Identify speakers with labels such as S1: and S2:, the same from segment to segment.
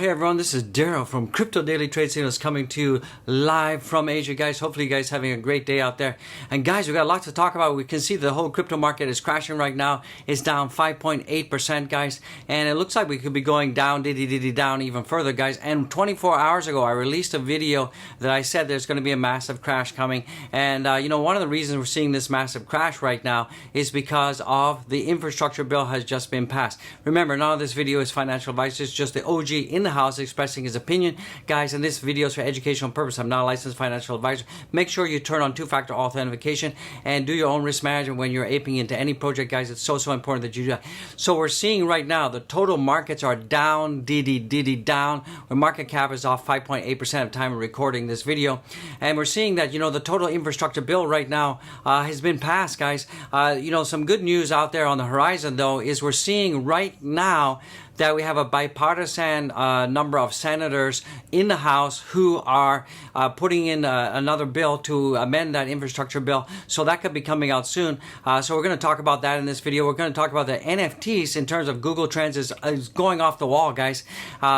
S1: Hey everyone, this is Daryl from Crypto Daily Trade Signals coming to you live from Asia, guys. Hopefully you guys having a great day out there. And guys, we got a lot to talk about. We can see the whole crypto market is crashing right now. It's down 5.8%, guys. And it looks like we could be going down, down even further, guys. And 24 hours ago, I released a video that I said there's going to be a massive crash coming. And, one of the reasons we're seeing this massive crash right now is because of the infrastructure bill has just been passed. Remember, none of this video is financial advice. It's just the OG in the house expressing his opinion, guys, and this video is for educational purpose. I'm not a licensed financial advisor. Make sure you turn on two-factor authentication and do your own risk management when you're aping into any project, guys. It's so important that you do that. So we're seeing right now the total markets are down, down. Where market cap is off 5.8% of time of recording this video, and we're seeing that the total infrastructure bill right now has been passed, guys. Some good news out there on the horizon though is we're seeing right now that we have a bipartisan number of senators in the House who are putting in another bill to amend that infrastructure bill. So that could be coming out soon. So we're going to talk about that in this video. We're going to talk about the NFTs in terms of Google Trends is going off the wall, guys.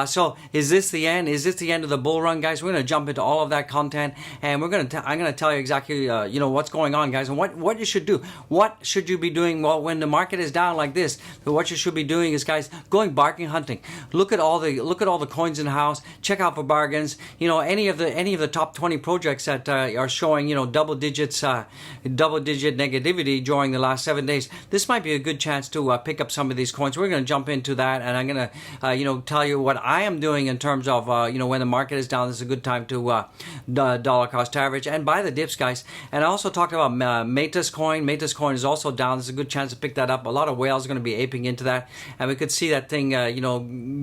S1: So is this the end? Is this the end of the bull run, guys? We're going to jump into all of that content, and I'm going to tell you exactly what's going on, guys, and what you should do. What should you be doing? Well, when the market is down like this, what you should be doing is, guys, going bargain hunting. Look at all the coins in the house. Check out for bargains. Any of the top 20 projects that are showing double digit negativity during the last 7 days. This might be a good chance to pick up some of these coins. We're going to jump into that, and I'm going to tell you what I am doing in terms of when the market is down. This is a good time to dollar cost average and buy the dips, guys. And I also talked about Metis coin. Metis coin is also down. There's a good chance to pick that up. A lot of whales are going to be aping into that, and we could see that thing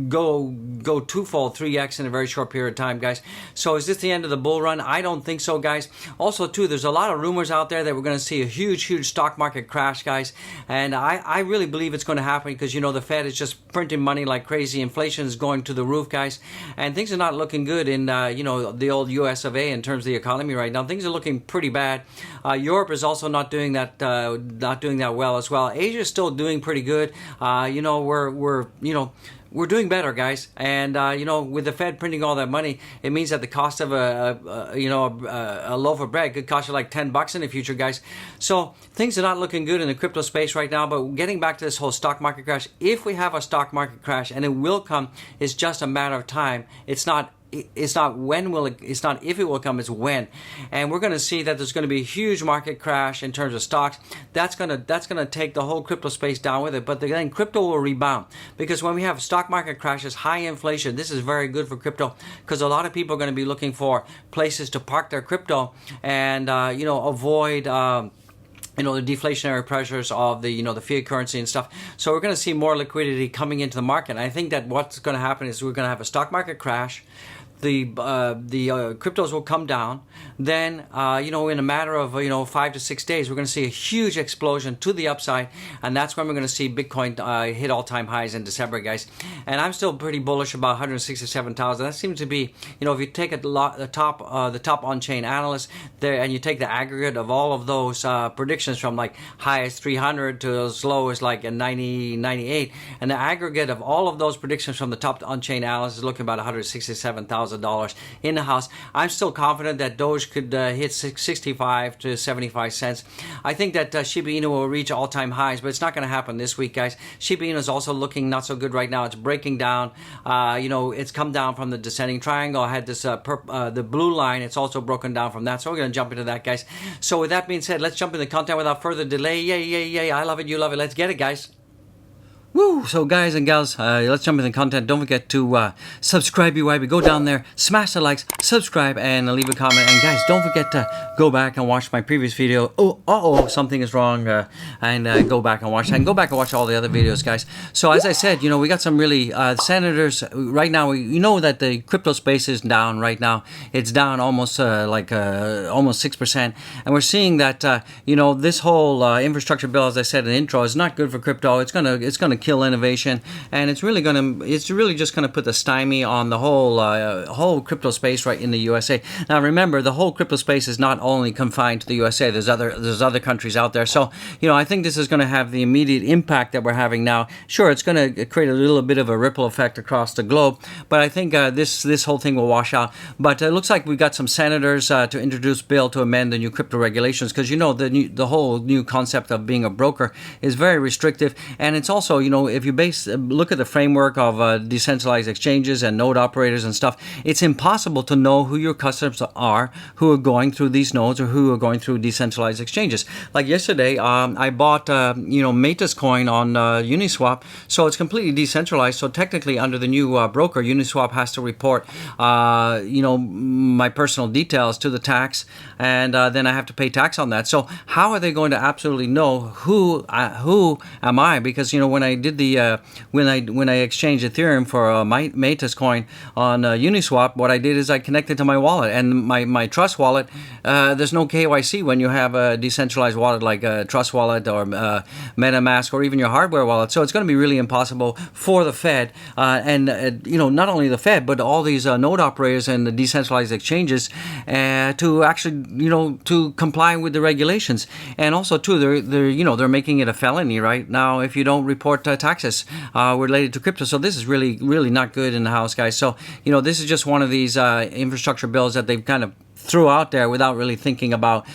S1: go twofold, 3x in a very short period of time, guys. So is this the end of the bull run? I don't think so, guys. Also, too, there's a lot of rumors out there that we're going to see a huge stock market crash, guys. And I really believe it's going to happen because, the Fed is just printing money like crazy. Inflation is going to the roof, guys. And things are not looking good in, the old US of A in terms of the economy right now. Things are looking pretty bad. Europe is also not doing that well as well. Asia is still doing pretty good. We're doing better, guys, and with the Fed printing all that money, it means that the cost of a loaf of bread could cost you like $10 in the future, guys. So things are not looking good in the crypto space right now. But getting back to this whole stock market crash, if we have a stock market crash, and it will come, it's just a matter of time. It's not if it will come, it's when. And we're going to see that there's going to be a huge market crash in terms of stocks. That's going to take the whole crypto space down with it. But then crypto will rebound, because when we have stock market crashes, high inflation, this is very good for crypto, because a lot of people are going to be looking for places to park their crypto and avoid the deflationary pressures of the fiat currency and stuff. So we're going to see more liquidity coming into the market. And I think that what's going to happen is we're going to have a stock market crash. The cryptos will come down. Then, in a matter of 5 to 6 days, we're going to see a huge explosion to the upside, and that's when we're going to see Bitcoin hit all-time highs in December, guys. And I'm still pretty bullish about 167,000. That seems to be, if you take the top on-chain analysts there, and you take the aggregate of all of those predictions from like high as 300 to as low as like a 98, and the aggregate of all of those predictions from the top on-chain analysts is looking about 167,000 in the house. I'm still confident that Doge could hit 65 to 75 cents. I think that Shiba Inu will reach all-time highs, but it's not going to happen this week, guys. Shiba Inu is also looking not so good right now. It's breaking down. It's come down from the descending triangle. I had this the blue line. It's also broken down from that. So we're going to jump into that, guys. So with that being said, let's jump into the content without further delay. Yay. I love it. You love it. Let's get it, guys. Woo! So guys and gals, let's jump into the content. Don't forget to subscribe, BYB. Go down there, smash the likes, subscribe, and leave a comment. And guys, don't forget to go back and watch my previous video. Something is wrong, and go back and watch. And go back and watch all the other videos, guys. So as I said, we got some really senators right now. We know that the crypto space is down right now. It's down almost almost 6%, and we're seeing that this whole infrastructure bill, as I said in the intro, is not good for crypto. It's gonna kill innovation, and it's really just going to put the stymie on the whole crypto space right in the USA. Now remember, the whole crypto space is not only confined to the USA. There's other countries out there. So I think this is going to have the immediate impact that we're having now. Sure, it's going to create a little bit of a ripple effect across the globe, but I think this whole thing will wash out. But it looks like we got some senators to introduce bill to amend the new crypto regulations, because the whole new concept of being a broker is very restrictive, and it's also if you look at the framework of decentralized exchanges and node operators and stuff, it's impossible to know who your customers are who are going through these nodes or who are going through decentralized exchanges. Like yesterday, I bought Metis coin on Uniswap, so it's completely decentralized. So technically, under the new broker, Uniswap has to report my personal details to the tax, and then I have to pay tax on that. So how are they going to absolutely know who am I? Because when I did when I exchanged Ethereum for Metis coin on Uniswap, what I did is I connected to my wallet, and my Trust wallet. There's no KYC when you have a decentralized wallet like Trust Wallet or MetaMask or even your hardware wallet. So it's going to be really impossible for the Fed and not only the Fed but all these node operators and the decentralized exchanges to actually to comply with the regulations. And also too, they're making it a felony right now if you don't report taxes related to crypto. So this is really not good in the house, guys. So this is just one of these infrastructure bills that they've kind of threw out there without really thinking about,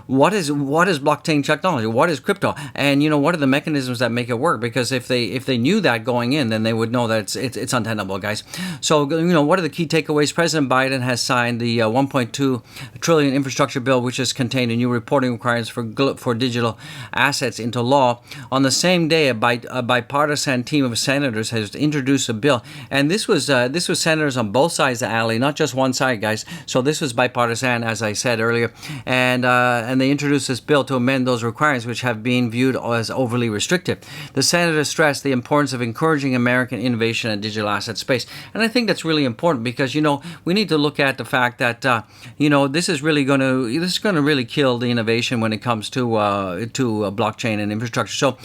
S1: what is blockchain technology, what is crypto, and what are the mechanisms that make it work. Because if they knew that going in, then they would know that it's untenable, guys. So what are the key takeaways? President Biden has signed the 1.2 trillion infrastructure bill, which has contained a new reporting requirements for digital assets into law. On the same day, a bipartisan team of senators has introduced a bill, and this was senators on both sides of the alley, not just one side, guys. So this was bipartisan, as I said earlier, and they introduced this bill to amend those requirements, which have been viewed as overly restrictive. The senators stressed the importance of encouraging American innovation in the digital asset space, and I think that's really important because we need to look at the fact that this is going to really kill the innovation when it comes to blockchain and infrastructure. So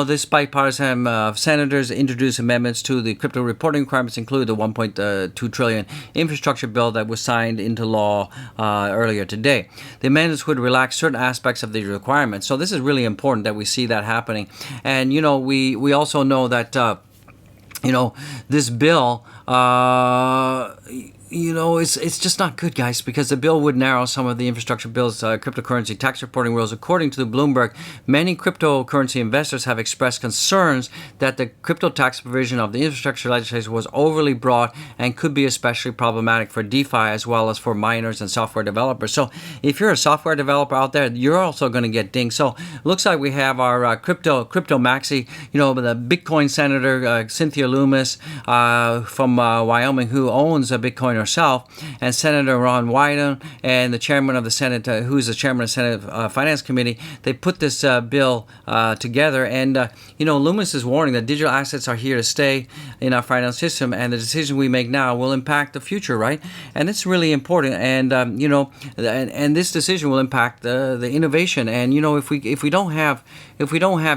S1: this bipartisan senators introduced amendments to the crypto reporting requirements, include the 1.2 trillion infrastructure bill that was signed into law earlier today. The amendments would relax certain aspects of the requirements. So this is really important that we see that happening. And we also know that this bill it's just not good, guys, because the bill would narrow some of the infrastructure bill's cryptocurrency tax reporting rules. According to the Bloomberg, many cryptocurrency investors have expressed concerns that the crypto tax provision of the infrastructure legislation was overly broad and could be especially problematic for DeFi as well as for miners and software developers. So if you're a software developer out there, you're also going to get dinged. So it looks like we have our crypto maxi, the Bitcoin senator Cynthia Loomis from Wyoming, who owns a Bitcoin herself, and Senator Ron Wyden and the chairman of the Senate, who's the chairman of the Senate Finance Committee. They put this bill together, and Loomis is warning that digital assets are here to stay in our finance system, and the decision we make now will impact the future, right? And it's really important, and and this decision will impact the innovation. And if we don't have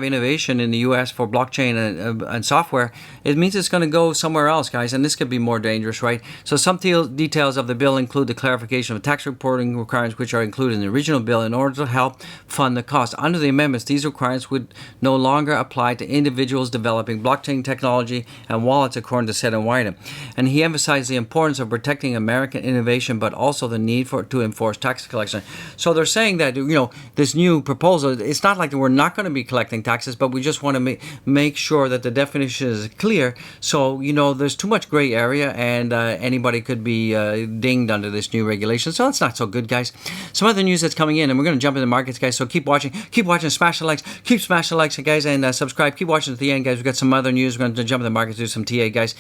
S1: innovation in the U.S. for blockchain and software, it means it's going to go somewhere else, guys, and this could be more dangerous, right? So some details of the bill include the clarification of tax reporting requirements, which are included in the original bill in order to help fund the cost. Under the amendments, these requirements would no longer apply to individuals developing blockchain technology and wallets, according to Senator Wyden. And he emphasized the importance of protecting American innovation, but also the need to enforce tax collection. So they're saying that this new proposal, it's not like we're not going to be collecting taxes, but we just want to make sure that the definition is clear. So there's too much gray area, and anybody could be dinged under this new regulation. So it's not so good, guys. Some other news that's coming in, and we're going to jump into the markets, guys. So keep watching, smash the likes, guys, and subscribe. Keep watching to the end, guys. We've got some other news. We're going to jump into the markets, do some TA, guys.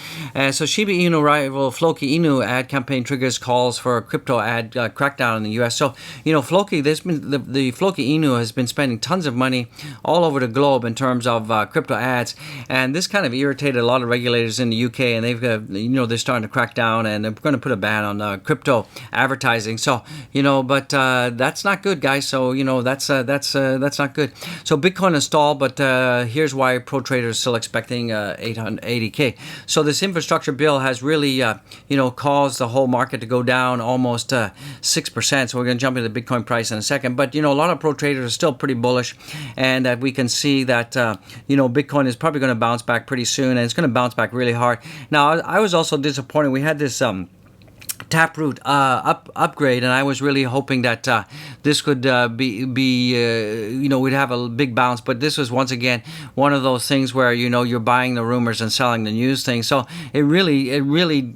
S1: So Shiba Inu rival Floki Inu ad campaign triggers calls for a crypto ad crackdown in the U.S. So Floki, there's been the Floki Inu has been spending tons of money all over the globe in terms of crypto ads, and this kind of irritated a lot of regulators in the UK, and they've they're starting to crack down, and they're going to put a ban on crypto advertising. So but that's not good, guys. So that's not good. So Bitcoin is stalled, but here's why pro traders still expecting 880K. So this infrastructure bill has really caused the whole market to go down almost 6%. So we're going to jump into the Bitcoin price in a second. But a lot of pro traders are still pretty bullish, and we can see that Bitcoin is probably going to bounce back pretty soon, and it's going to bounce back really hard. Now, I was also disappointed. We had this Taproot upgrade, and I was really hoping that this could we'd have a big bounce, but this was once again one of those things where you're buying the rumors and selling the news thing. So it really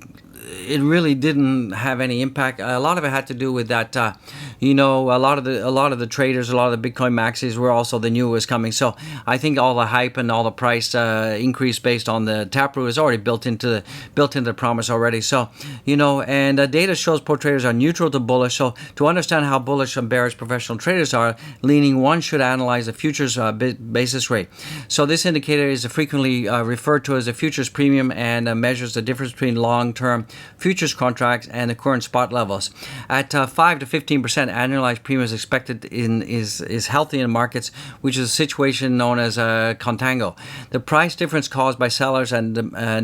S1: didn't have any impact. A lot of it had to do with that. A lot of the traders, a lot of the Bitcoin maxis were also they knew it was coming. So I think all the hype and all the price increase based on the Taproot is already built into the promise already. So and data shows pro traders are neutral to bullish. So to understand how bullish and bearish professional traders are leaning, one should analyze the futures basis rate. So this indicator is frequently referred to as a futures premium, and measures the difference between long-term futures contracts and the current spot levels. At 5 to 15% annualized premium is expected is healthy in markets, which is a situation known as a contango. The price difference caused by sellers and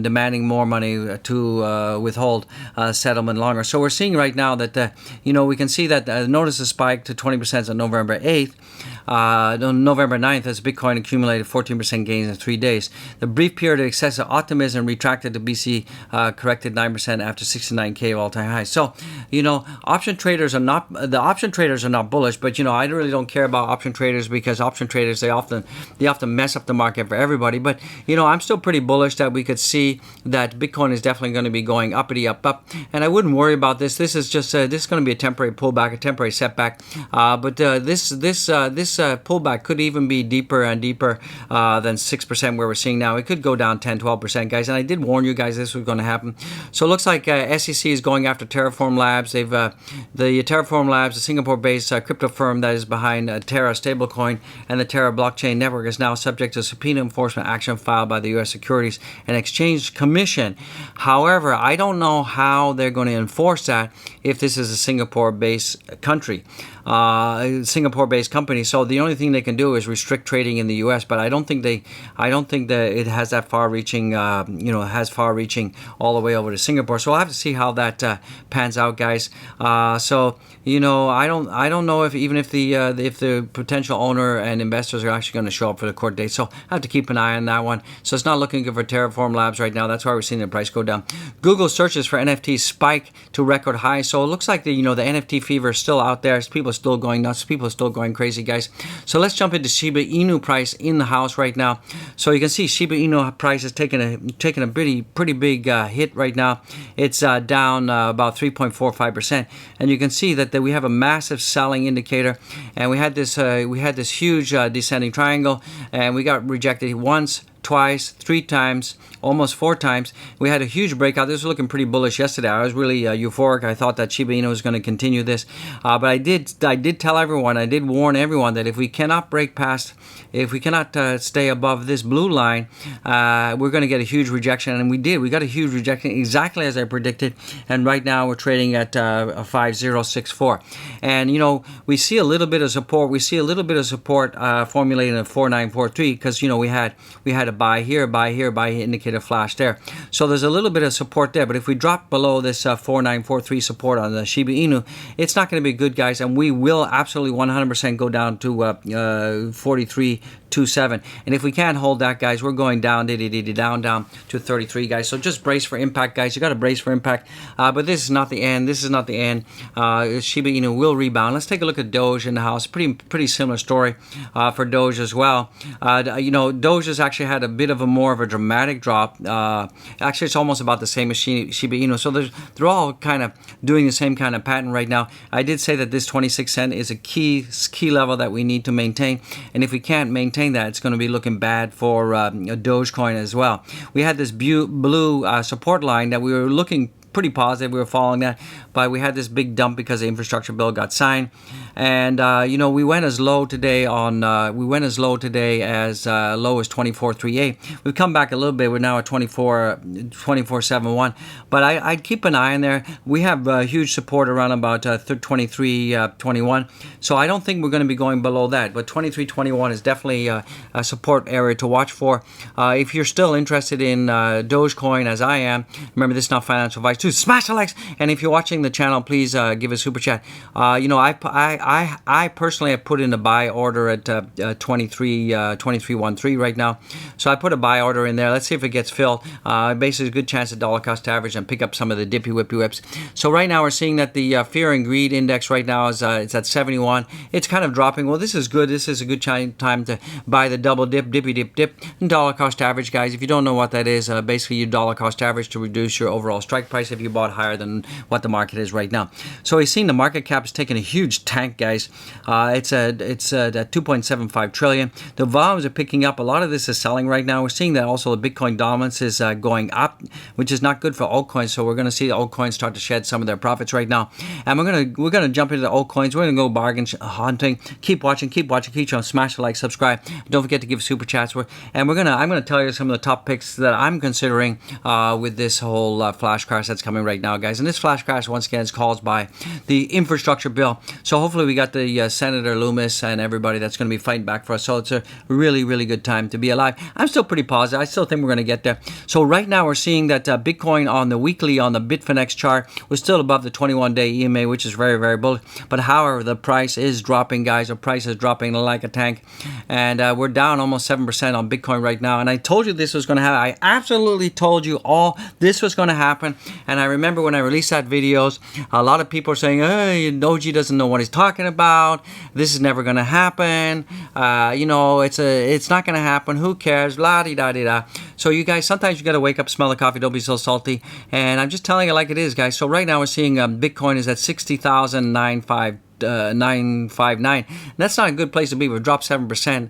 S1: demanding more money to withhold settlement longer. So we're seeing right now that we can see that notice a spike to 20% on November 8th. On November 9th, as Bitcoin accumulated 14% gains in 3 days. The brief period of excessive optimism retracted to BC, corrected 9% after 69K all-time high. So, option traders are not bullish, but I really don't care about option traders, because option traders they often mess up the market for everybody. But I'm still pretty bullish that we could see that Bitcoin is definitely going to be going uppity up, and I wouldn't worry about this. This is just this is going to be a temporary pullback, a temporary setback. But this pullback could even be deeper and deeper than 6% where we're seeing now. It could go down 10, 12%, guys. And I did warn you guys this was going to happen. So it looks like SEC is going after Terraform Labs. The Terraform Labs, the Singapore-based crypto firm that is behind Terra stablecoin and the Terra blockchain network, is now subject to subpoena enforcement action filed by the U.S. Securities and Exchange Commission. However, I don't know how they're going to enforce that if this is a Singapore-based country. Singapore-based company. So the only thing they can do is restrict trading in the U.S. But I don't think that it has that far-reaching, has far-reaching all the way over to Singapore. So we'll have to see how that pans out, guys. I don't know if the potential owner and investors are actually going to show up for the court date. So I have to keep an eye on that one. So it's not looking good for Terraform Labs right now. That's why we're seeing the price go down. Google searches for NFTs spike to record highs. So it looks like the NFT fever is still out there. People are still going nuts. People are still going crazy, guys. So let's jump into Shiba Inu price in the house right now. So you can see Shiba Inu price is taking a pretty big hit right now. It's down about 3.45%, and you can see that we have a massive selling indicator, and we had this huge descending triangle, and we got rejected once, twice, 3 times, almost 4 times. We had a huge breakout. This was looking pretty bullish yesterday. I was really euphoric. I thought that Shiba Inu was going to continue this, but I did tell everyone, I did warn everyone that if we cannot stay above this blue line, we're going to get a huge rejection, and we did. We got a huge rejection exactly as I predicted, and right now we're trading at 5064, and we see a little bit of support. We see a little bit of support formulating at 4943 because we had a buy here, buy indicator flash there. So there's a little bit of support there, but if we drop below this 4943 support on the Shiba Inu, it's not going to be good, guys, and we will absolutely 100% go down to 43.27. And if we can't hold that, guys, we're going down to 33, guys. So just brace for impact, guys. You got to brace for impact. But this is not the end. Shiba Inu will rebound. Let's take a look at Doge in the house. Pretty similar story for Doge as well. Doge has actually had a bit of a more of a dramatic drop. Actually, it's almost about the same as Shiba Inu. So they're all kind of doing the same kind of pattern right now. I did say that this 26 cent is a key level that we need to maintain, and if we can't maintain that, it's going to be looking bad for Dogecoin as well. We had this blue support line that we were looking pretty positive. We were following that, but we had this big dump because the infrastructure bill got signed, and we went as low today as low as 24.38. We've come back a little bit. We're now at 24.71, but I'd keep an eye on there. We have huge support around about 23.21, so I don't think we're going to be going below that, but 23.21 is definitely a support area to watch for. If you're still interested in Dogecoin, as I am, remember this is not financial advice. Too smash the likes, and if you're watching the channel, please give a super chat. I personally have put in a buy order at 23.13 right now, so I put a buy order in there. Let's see if it gets filled. Basically, a good chance at dollar cost average and pick up some of the dippy whippy whips. So right now we're seeing that the fear and greed index right now is it's at 71. It's kind of dropping. Well, this is good. This is a good time to buy the double dip, dippy dip, and dollar cost average, guys. If you don't know what that is, basically you dollar cost average to reduce your overall strike price if you bought higher than what the market is right now. So we've seen the market cap is taking a huge tank, guys. It's at 2.75 trillion. The volumes are picking up. A lot of this is selling right now. We're seeing that also the Bitcoin dominance is going up, which is not good for altcoins. So we're going to see the altcoins start to shed some of their profits right now. And we're gonna jump into the altcoins. We're gonna go bargain hunting. Keep watching. Keep on. Smash the like, subscribe. Don't forget to give super chats. I'm gonna tell you some of the top picks that I'm considering with this whole flash crash that's coming right now, guys. And this flash crash once again is caused by the infrastructure bill. So hopefully we got the Senator Loomis and everybody that's going to be fighting back for us. So it's a really, really good time to be alive. I'm still pretty positive. I still think we're going to get there. So right now we're seeing that Bitcoin on the weekly on the Bitfinex chart was still above the 21-day EMA, which is very, very bullish. But however, the price is dropping, guys. The price is dropping like a tank, and we're down almost 7% on Bitcoin right now. And I told you this was going to happen. I absolutely told you all this was going to happen. And I remember when I released that videos, a lot of people are saying, "Hey, Doge doesn't know what he's talking about. This is never going to happen. It's not going to happen. Who cares? La di da di da." So you guys, sometimes you got to wake up, smell the coffee. Don't be so salty. And I'm just telling you like it is, guys. So right now we're seeing Bitcoin is at 60,959. That's not a good place to be. We've dropped 7%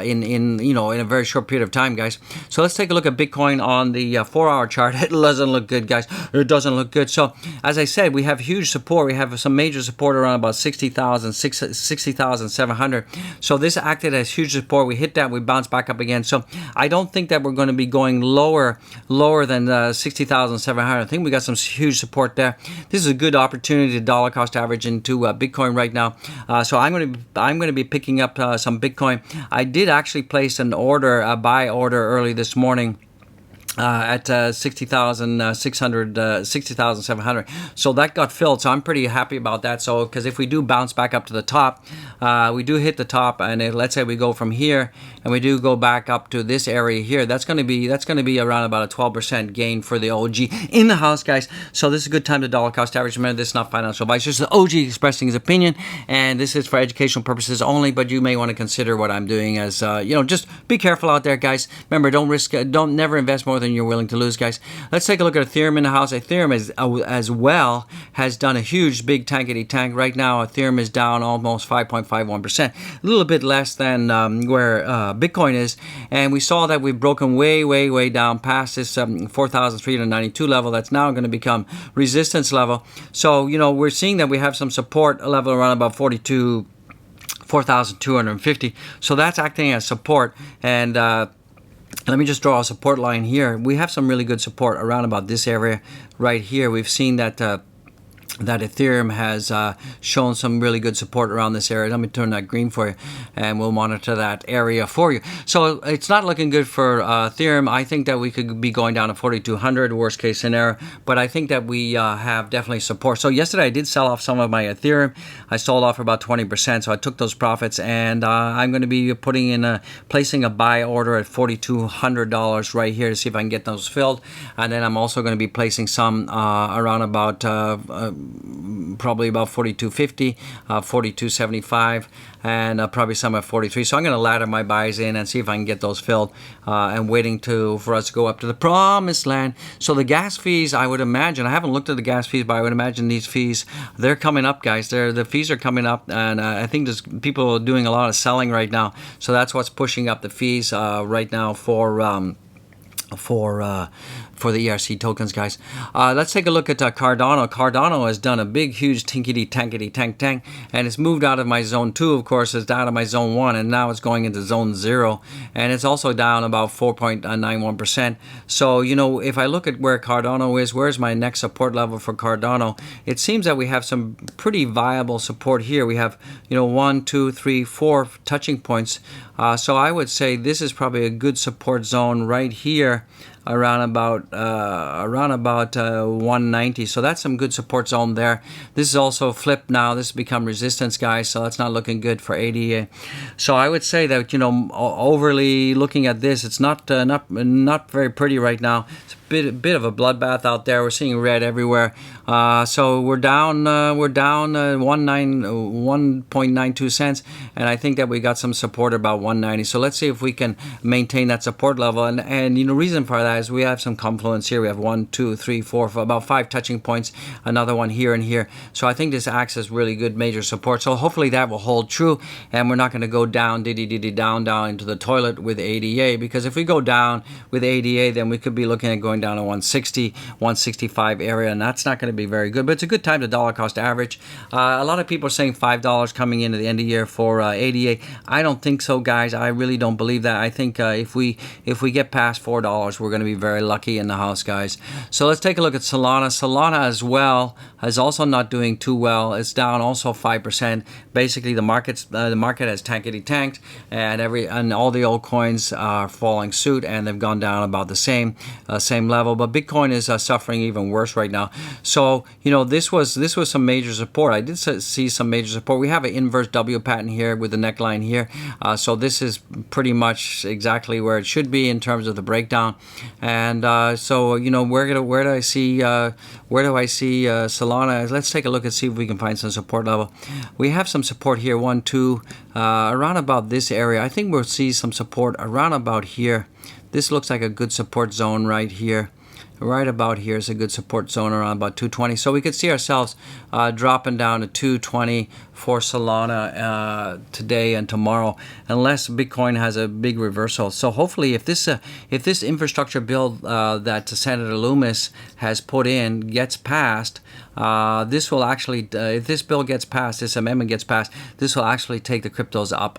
S1: in a very short period of time, guys. So let's take a look at Bitcoin on the 4-hour chart. It doesn't look good, guys. It doesn't look good. So as I said, we have huge support. We have some major support around about 60,700. So this acted as huge support. We hit that. We bounced back up again. So I don't think that we're going to be going lower than 60,700. I think we got some huge support there. This is a good opportunity to dollar cost average into Bitcoin right now. So I'm going to be picking up some Bitcoin. I did actually place an order, a buy order early this morning. At 60,700. So that got filled. So I'm pretty happy about that. So because if we do bounce back up to the top, we do hit the top, and let's say we go from here and we do go back up to this area here, that's going to be around about a 12% gain for the OG in the house, guys. So this is a good time to dollar cost average. Remember, this is not financial advice. Just the OG expressing his opinion, and this is for educational purposes only. But you may want to consider what I'm doing as just be careful out there, guys. Remember, don't never invest more than you're willing to lose, guys. Let's take a look at Ethereum in the house. Ethereum is as well has done a huge big tankety tank. Right now Ethereum is down almost 5.51%, a little bit less than where Bitcoin is, and we saw that we've broken way down past this 4,392 level. That's now going to become resistance level. So we're seeing that we have some support level around about 4,250. So that's acting as support. And let me just draw a support line here. We have some really good support around about this area right here. We've seen that Ethereum has shown some really good support around this area. Let me turn that green for you, and we'll monitor that area for you. So it's not looking good for Ethereum. I think that we could be going down to 4,200, worst case scenario, but I think that we have definitely support. So yesterday I did sell off some of my Ethereum. I sold off about 20%, so I took those profits, and I'm going to be placing a buy order at $4,200 right here to see if I can get those filled. And then I'm also going to be placing some around about probably about 42.50, 42.75, and probably some at 43. So I'm going to ladder my buys in and see if I can get those filled, and waiting for us to go up to the promised land. So the gas fees, I would imagine, I haven't looked at the gas fees, but I would imagine these fees, they're coming up, guys. The fees are coming up, and I think there's people doing a lot of selling right now. So that's what's pushing up the fees right now for for the ERC tokens, guys. Let's take a look at Cardano. Cardano has done a big, huge tinkety tankety tank tank, and it's moved out of my zone 2, of course. It's out of my zone 1, and now it's going into zone 0, and it's also down about 4.91%. So, you know, if I look at where Cardano is, where's my next support level for Cardano? It seems that we have some pretty viable support here. We have, you know, 1, 2, 3, 4 touching points. So I would say this is probably a good support zone right here, around about 190. So that's some good support zone there. This is also flipped now. This has become resistance, guys. So that's not looking good for ADA. So I would say that, you know, overly looking at this, it's not very pretty right now. It's a bit of a bloodbath out there. We're seeing red everywhere. So we're down 1.92 cents, and I think that we got some support about 190. So let's see if we can maintain that support level. And you know, reason for that is we have some confluence here. We have 1, 2, 3, 4, about 5 touching points. Another one here and here. So I think this acts as really good major support. So hopefully that will hold true, and we're not going to go down down into the toilet with ADA, because if we go down with ADA, then we could be looking at going down to 160, 165 area, and that's not going to be very good. But it's a good time to dollar cost average. A lot of people are saying $5 coming into the end of the year for ADA. I don't think so, guys. I really don't believe that. I think if we get past $4, we're going to be very lucky in the house, guys. So let's take a look at Solana. Solana as well is also not doing too well. It's down also 5%. Basically, the market has tankety tanked, and all the old coins are following suit, and they've gone down about the same level. But Bitcoin is suffering even worse right now. So, you know, this was some major support. I did see some major support. We have an inverse W pattern here with the neckline here. So this is pretty much exactly where it should be in terms of the breakdown. And so, you know, where do I see Solana? Let's take a look and see if we can find some support level. We have some support here, 1, 2, around about this area. I think we'll see some support around about here. This looks like a good support zone right here. Right about here is a good support zone around about 220. So we could see ourselves dropping down to 220 for Solana today and tomorrow, unless Bitcoin has a big reversal. So hopefully, if this infrastructure bill that Senator Loomis has put in gets passed, this will actually, if this bill gets passed, this amendment gets passed, this will actually take the cryptos up,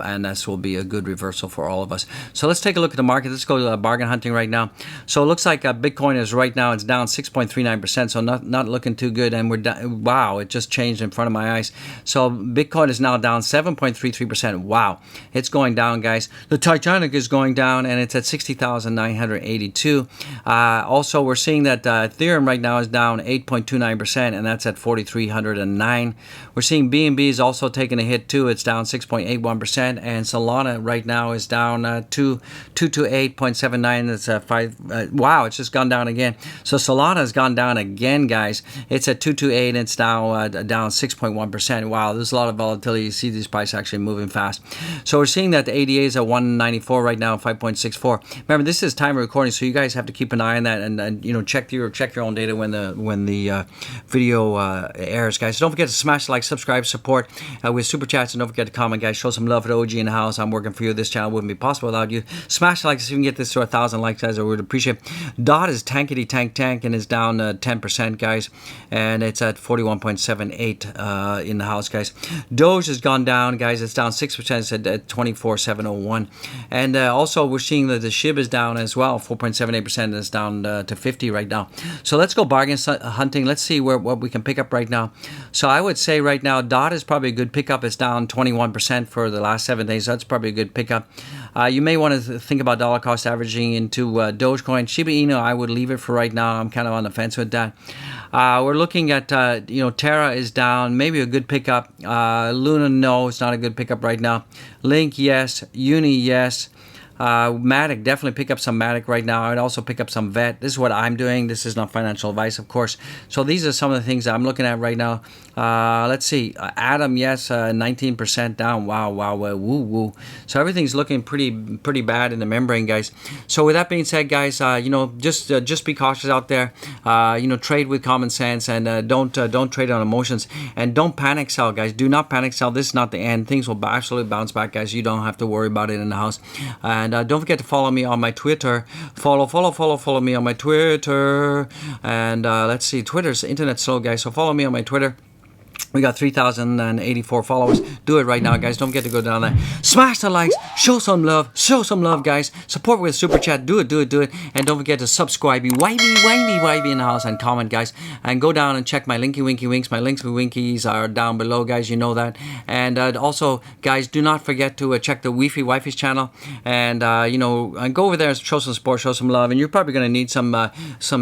S1: and this will be a good reversal for all of us. So let's take a look at the market. Let's go to bargain hunting right now. So it looks like Bitcoin is right now, it's down 6.39%, so not looking too good, and we're down, wow, it just changed in front of my eyes. So Bitcoin is now down 7.33%. Wow, it's going down, guys. The Titanic is going down, and it's at 60,982. Also, we're seeing that Ethereum right now is down 8.29%, and that's at 4,309. We're seeing BNB is also taking a hit too. It's down 6.81%, and Solana right now is down 228.79. That's 5. Wow, it's just gone down again. So Solana has gone down again, guys. It's at 228, and it's now down 6.1%. Wow, there's a lot of volatility. You see these prices actually moving fast. So we're seeing that the ADA is at 194 right now, 5.64. Remember, this is time of recording, so you guys have to keep an eye on that, and you know, check your own data when the video airs, guys. So don't forget to smash the like, subscribe, support with super chats, and don't forget to comment, guys. Show some love for the OG in the house. I'm working for you. This channel wouldn't be possible without you. Smash the like so you can get this to 1,000 likes, guys. I would appreciate it. DOT is tankety tank and is down 10%, guys, and it's at 41.78 in the house, guys. Doge has gone down, guys. It's down 6%. It's at 24,701. And also we're seeing that the Shiba is down as well, 4.78%, and it's down to 50 right now. So let's go bargain hunting. Let's see what we can pick up right now. So I would say right now DOT is probably a good pickup. It's down 21% for the last 7 days. So that's probably a good pickup. You may want to think about dollar cost averaging into Dogecoin. Shiba Inu, I would leave it for right now. I'm kind of on the fence with that. We're looking at, Terra is down, maybe a good pickup. Luna, no, it's not a good pickup right now. Link, yes. Uni, yes. Matic, definitely pick up some Matic right now. I'd also pick up some VET. This is what I'm doing. This is not financial advice, of course. So these are some of the things I'm looking at right now. Let's see. Atom, yes, 19% down. Wow, woo. So everything's looking pretty bad in the membrane, guys. So with that being said, guys, just be cautious out there. Trade with common sense, and don't trade on emotions, and don't panic sell, guys. Do not panic sell. This is not the end. Things will absolutely bounce back, guys. You don't have to worry about it in the house. And And don't forget to follow me on my Twitter. Follow me on my Twitter. And let's see, Twitter's internet slow, guys. So follow me on my Twitter. We got 3,084 followers. Do it right now, guys. Don't forget to go down there. Smash the likes. Show some love. Show some love, guys. Support with Super Chat. Do it. And don't forget to subscribe. YB in the house. And comment, guys. And go down and check my Linky Winky Winks. My links with Winkies are down below, guys. You know that. And also, guys, do not forget to check the Wifey's channel. And, and go over there and show some support, show some love. And you're probably going to need some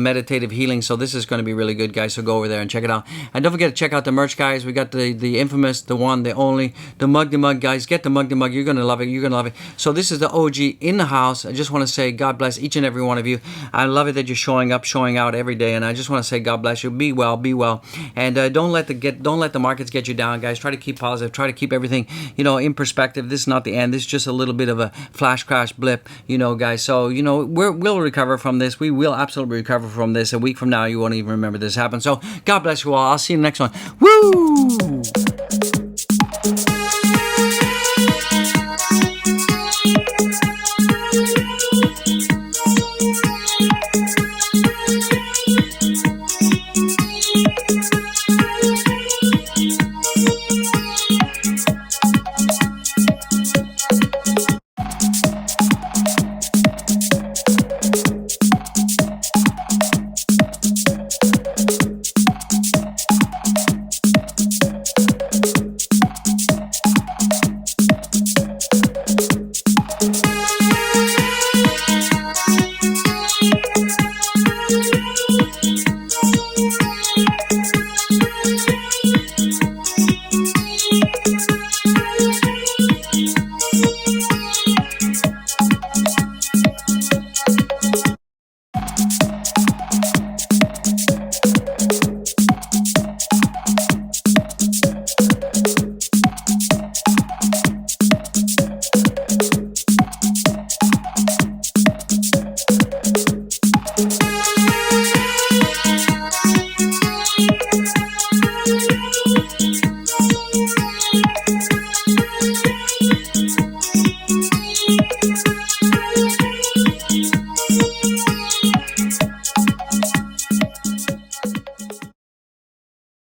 S1: meditative healing. So this is going to be really good, guys. So go over there and check it out. And don't forget to check out the merch, guys. We got the infamous, the one, the only, the mug, guys. Get the mug. You're gonna love it. So this is the OG in the house. I just want to say God bless each and every one of you. I love it that you're showing up, showing out every day, and I just want to say God bless you. Be well, and don't let the markets get you down, guys. Try to keep positive. Try to keep everything in perspective. This is not the end. This is just a little bit of a flash crash blip, guys. So we'll recover from this. We will absolutely recover from this. A week from now, you won't even remember this happened. So God bless you all. I'll see you in the next one. Woo!